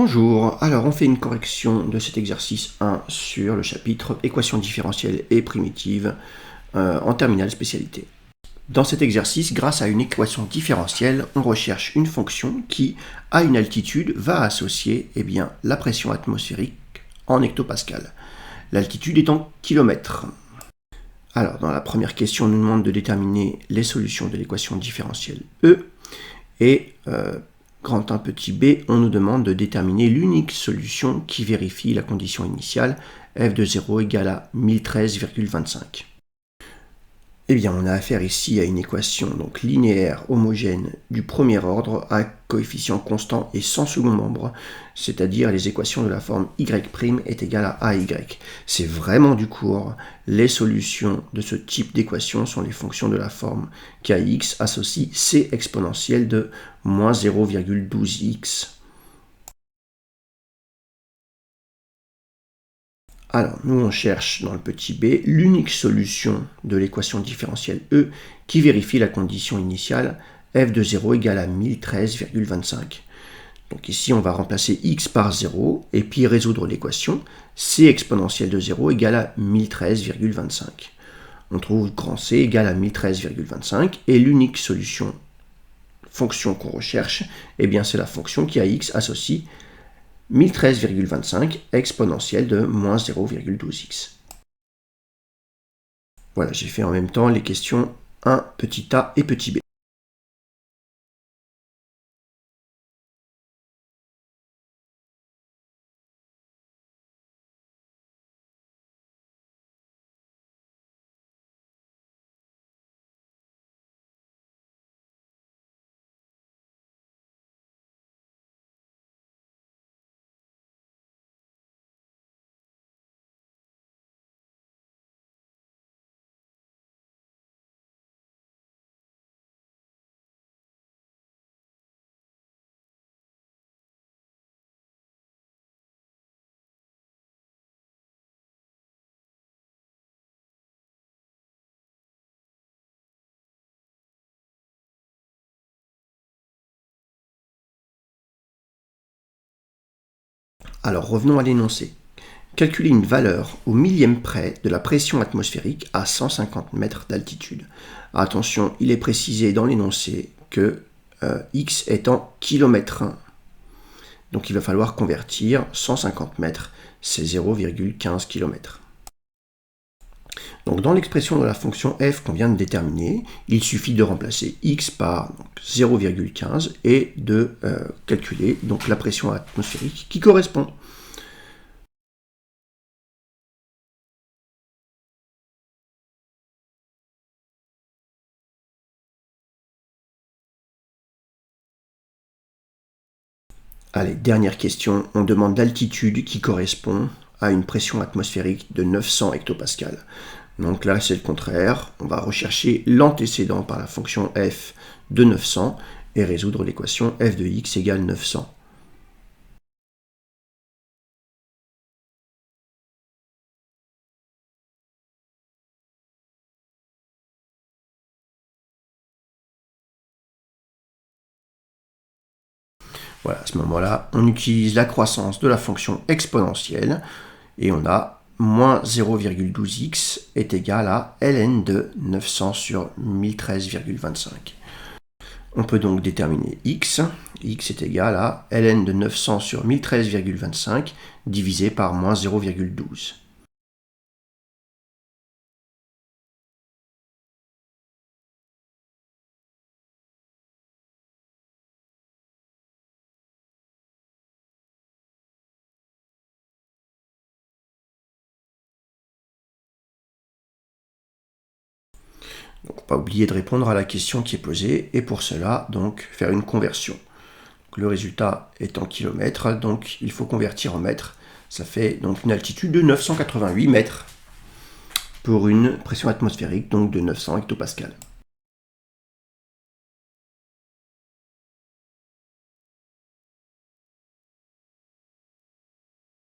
Bonjour, alors on fait une correction de cet exercice 1 sur le chapitre équations différentielles et primitives en terminale spécialité. Dans cet exercice, grâce à une équation différentielle, on recherche une fonction qui, à une altitude, va associer la pression atmosphérique en hectopascal. L'altitude est en kilomètres. Alors, dans la première question, on nous demande de déterminer les solutions de l'équation différentielle E et grand 1 petit b, on nous demande de déterminer l'unique solution qui vérifie la condition initiale f de 0 égale à 1013,25. Eh bien, on a affaire ici à une équation donc linéaire homogène du premier ordre à coefficient constant et sans second membre, c'est-à-dire les équations de la forme y' est égal à ay. C'est vraiment du court. Les solutions de ce type d'équation sont les fonctions de la forme kx associe c exponentielle de moins 0,12x. Alors, nous, on cherche dans le petit b l'unique solution de l'équation différentielle E qui vérifie la condition initiale f de 0 égale à 1013,25. Donc ici, on va remplacer x par 0 et puis résoudre l'équation c exponentielle de 0 égale à 1013,25. On trouve grand C égale à 1013,25 et l'unique fonction qu'on recherche, c'est la fonction qui à x associe 1013,25 exponentielle de moins 0,12x. Voilà, j'ai fait en même temps les questions 1, petit a et petit b. Alors revenons à l'énoncé. Calculer une valeur au millième près de la pression atmosphérique à 150 mètres d'altitude. Attention, il est précisé dans l'énoncé que x est en kilomètres. Donc il va falloir convertir 150 mètres, c'est 0,15 km. Donc dans l'expression de la fonction f qu'on vient de déterminer, il suffit de remplacer x par 0,15 et de calculer donc la pression atmosphérique qui correspond. Allez, dernière question, on demande l'altitude qui correspond à une pression atmosphérique de 900 hectopascales. Donc là, c'est le contraire. On va rechercher l'antécédent par la fonction f de 900 et résoudre l'équation f de x égale 900. Voilà, à ce moment-là, on utilise la croissance de la fonction exponentielle et on a moins 0,12x est égal à ln de 900 sur 1013,25. On peut donc déterminer x. X est égal à ln de 900 sur 1013,25 divisé par moins 0,12. Donc, pas oublier de répondre à la question qui est posée et pour cela, donc, faire une conversion. Donc, le résultat est en kilomètres, donc il faut convertir en mètres. Ça fait donc une altitude de 988 mètres pour une pression atmosphérique donc de 900 hectopascales.